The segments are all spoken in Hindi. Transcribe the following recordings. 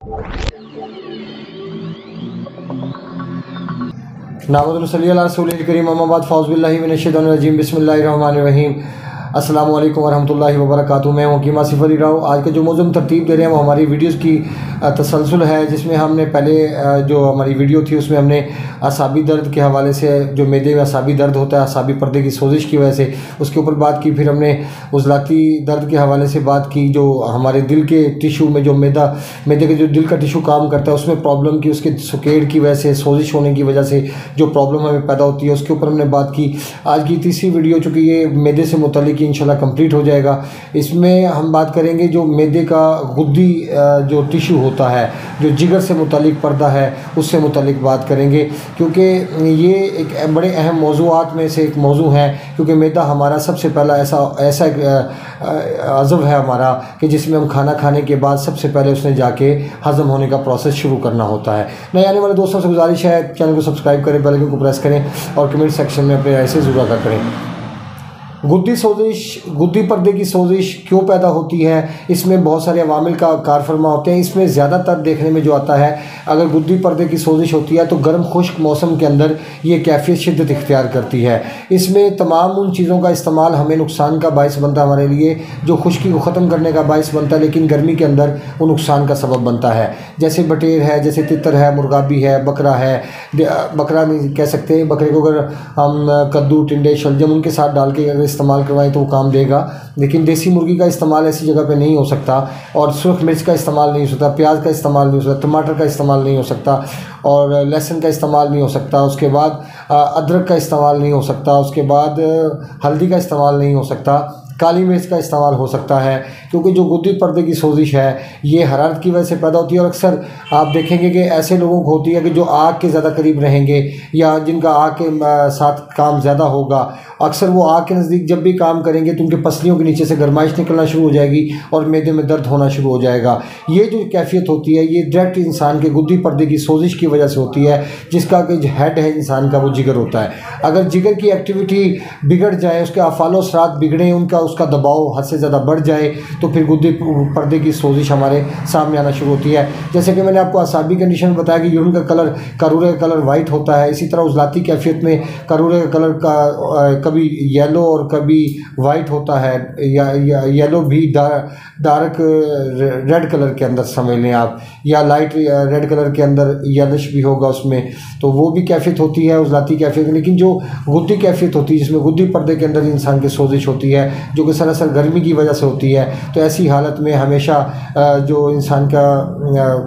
नामद सल्ली अला रसूलिल करीम अम्मा बाद फ़ौज़ बिल्लाहि मिनश शैतानिर रजीम बिस्मिल्लाहिर रहमानिर रहीम। अस्सलामु अलैकुम वरहमतुल्लाहि वबरकातुहू। मैं हूं हकीम आसिफ अली राव। आज का जो मौज़ूअ तरतीब दे रहे हैं वो हमारी वीडियोज़ की तसलसल है, जिसमें हमने पहले जो हमारी वीडियो थी उसमें हमने असाबी दर्द के हवाले से, जो मैदे में असाबी दर्द होता है असाबी पर्दे की सोजिश की वजह से, उसके ऊपर बात की। फिर हमने उज़लाती दर्द के हवाले से बात की, जो हमारे दिल के टिशू में जो मैदे के जो दिल का टिशू काम करता है उसमें प्रॉब्लम की, उसके सुकेड़ की वजह से, सोजिश होने की वजह से जो प्रॉब्लम हमें पैदा होती है उसके ऊपर हमने बात की। आज की तीसरी वीडियो, चूँकि ये मैदे से मुतल्लिक़ इंशाल्लाह कंप्लीट हो जाएगा, इसमें हम बात करेंगे जो मैदे का गुद्दी जो टिशू होता है, जो जिगर से मुतल्लिक़ पर्दा है, उससे मुतल्लिक़ बात करेंगे, क्योंकि ये एक बड़े अहम मौज़ूआत में से एक मौजू है। क्योंकि मैदा हमारा सबसे पहला ऐसा अज़व है हमारा कि जिसमें हम खाना खाने के बाद सबसे पहले उसने जाके हज़म होने का प्रोसेस शुरू करना होता है। नए आने वाले दोस्तों से गुजारिश है चैनल को सब्सक्राइब करें, बेल आइकन को प्रेस करें और कमेंट सेक्शन में अपने राय से ज़रूर आगाह करें। गुद्दी पर्दे की सोजिश क्यों पैदा होती है, इसमें बहुत सारे अवामिल का कारफरमा होते हैं। इसमें ज़्यादातर देखने में जो आता है, अगर गुद्दी पर्दे की सोजिश होती है तो गर्म खुश्क मौसम के अंदर ये कैफियत शिद्दत इख्तियार करती है। इसमें तमाम उन चीज़ों का इस्तेमाल हमें नुकसान का बायस बनता है हमारे लिए, जो खुश्की को ख़त्म करने का बायस बनता है, लेकिन गर्मी के अंदर वो नुकसान का सबब बनता है। जैसे बटेर है, जैसे तितर है, मुर्गाबी है, बकरा है। बकरा नहीं कह सकते, बकरे को अगर हम कद्दू, टिंडे, शलजम उनके साथ डाल के अगर इस्तेमाल करवाएं तो वो काम देगा, लेकिन देसी मुर्गी का इस्तेमाल ऐसी जगह पे नहीं हो सकता, और सुरख मिर्च का इस्तेमाल नहीं हो सकता, प्याज का इस्तेमाल नहीं हो सकता, टमाटर का इस्तेमाल नहीं हो सकता, और लहसुन का इस्तेमाल नहीं हो सकता। उसके बाद अदरक का इस्तेमाल नहीं हो सकता, उसके बाद हल्दी का इस्तेमाल नहीं हो सकता, काली मिर्च का इस्तेमाल हो सकता है। क्योंकि जो गुद्दी पर्दे की सोजिश है ये हरारत की वजह से पैदा होती है, और अक्सर आप देखेंगे कि ऐसे लोगों को होती है कि जो आग के ज़्यादा करीब रहेंगे या जिनका आग के साथ काम ज़्यादा होगा, अक्सर वो आग के नज़दीक जब भी काम करेंगे तो उनके पसलियों के नीचे से गर्माइश निकलना शुरू हो जाएगी और मैदे में दर्द होना शुरू हो जाएगा। ये जो कैफियत होती है ये डायरेक्ट इंसान के गुद्दी पर्दे की सोजिश की वजह से होती है, जिसका कि हेड है इंसान का वो जिगर होता है। अगर जिगर की एक्टिविटी बिगड़ जाए, उसके अफ़ालो सरात बिगड़े, उसका दबाव हद से ज़्यादा बढ़ जाए, तो फिर गुद्दी पर्दे की सोजिश हमारे सामने आना शुरू होती है। जैसे कि मैंने आपको असाबी कंडीशन में बताया कि यूरिन का कलर, करूरे का कलर वाइट होता है। इसी तरह उज़लाती कैफियत में करूरे का कलर का कभी येलो और कभी वाइट होता है, या येलो भी डार्क रेड कलर के अंदर समझ लें आप, या लाइट रेड कलर के अंदर येलिश भी होगा उसमें, तो वो भी कैफियत होती है उज़लाती कैफियत। लेकिन जो गुद्दी कैफियत होती है, जिसमें गुद्दी पर्दे के अंदर इंसान की सोजिश होती है, जो कि सरासर गर्मी की वजह से होती है, तो ऐसी हालत में हमेशा जो इंसान का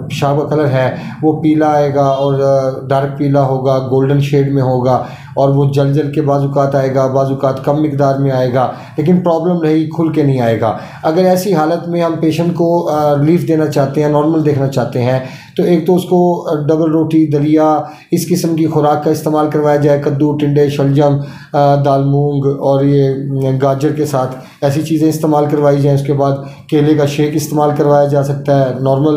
पेशाब का कलर है वो पीला आएगा, और डार्क पीला होगा, गोल्डन शेड में होगा, और वो जल के बाज़ुकात आएगा, बाज़ुकात कम मिकदार में आएगा, लेकिन प्रॉब्लम नहीं, खुल के नहीं आएगा। अगर ऐसी हालत में हम पेशेंट को रिलीफ देना चाहते हैं, नॉर्मल देखना चाहते हैं, तो एक तो उसको डबल रोटी, दलिया, इस किस्म की खुराक का इस्तेमाल करवाया जाए। कद्दू, टिंडे, शलजम, दाल मूंग और ये गाजर के साथ ऐसी चीज़ें इस्तेमाल करवाई जाएँ। उसके बाद केले का शेक इस्तेमाल करवाया जा सकता है। नॉर्मल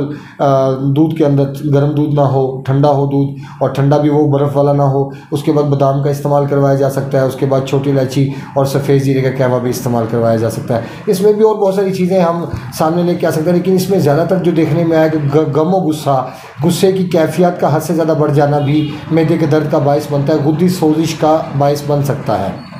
दूध के अंदर गर्म दूध ना हो, ठंडा हो दूध, और ठंडा भी वो बर्फ़ वाला ना हो। उसके बाद बादाम का इस्तेमाल करवाया जा सकता है। उसके बाद छोटी इलायची और सफ़ेद जीरे का कहवा भी इस्तेमाल करवाया जा सकता है। इसमें भी और बहुत सारी चीज़ें हम सामने लेके आ सकते हैं, लेकिन इसमें ज़्यादातर जो देखने में आया कि गम और गुस्से की कैफियत का हद से ज़्यादा बढ़ जाना भी मैदे के दर्द का बायस बनता है, गुद्दी सोजिश का बायस बन सकता है।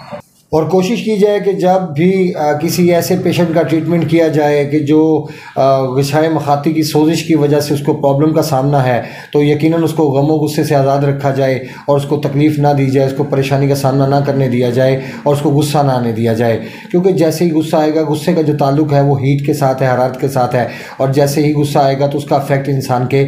और कोशिश की जाए कि जब भी किसी ऐसे पेशेंट का ट्रीटमेंट किया जाए कि जो ग़िज़ाए मखाती की सोजिश की वजह से उसको प्रॉब्लम का सामना है, तो यकीनन उसको गम और गुस्से से आज़ाद रखा जाए और उसको तकलीफ़ ना दी जाए, उसको परेशानी का सामना ना करने दिया जाए और उसको गुस्सा ना आने दिया जाए। क्योंकि जैसे ही गुस्सा आएगा, गुस्से का जो ताल्लुक़ है वो हीट के साथ है, हरारत के साथ है, और जैसे ही गुस्सा आएगा तो उसका अफेक्ट इंसान के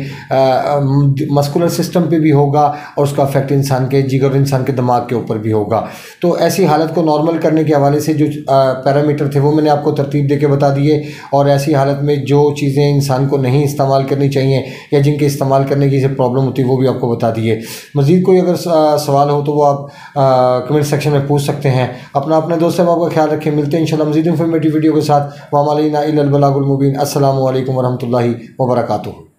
मस्कुलर सिस्टम पर भी होगा, और उसका अफेक्ट इंसान के जिगर, इंसान के दिमाग के ऊपर भी होगा। तो ऐसी हालत को नॉर्मल करने के हवाले से जो पैरामीटर थे वो मैंने आपको तरतीब देके बता दिए, और ऐसी हालत में जो चीज़ें इंसान को नहीं इस्तेमाल करनी चाहिए या जिनके इस्तेमाल करने की प्रॉब्लम होती है वो भी आपको बता दिए। मज़ीद कोई अगर सवाल हो तो वो आप कमेंट सेक्शन में पूछ सकते हैं। अपने दोस्त साहब आपका ख्याल रखें। मिलते हैं इंशाल्लाह मज़ीद इंफॉर्मेटिव वीडियो के साथ। व मा अलैना इल्लल बलागुल मुबीन। अस्सलामु अलैकुम वरहमतुल्लाहि वबरकातुहू।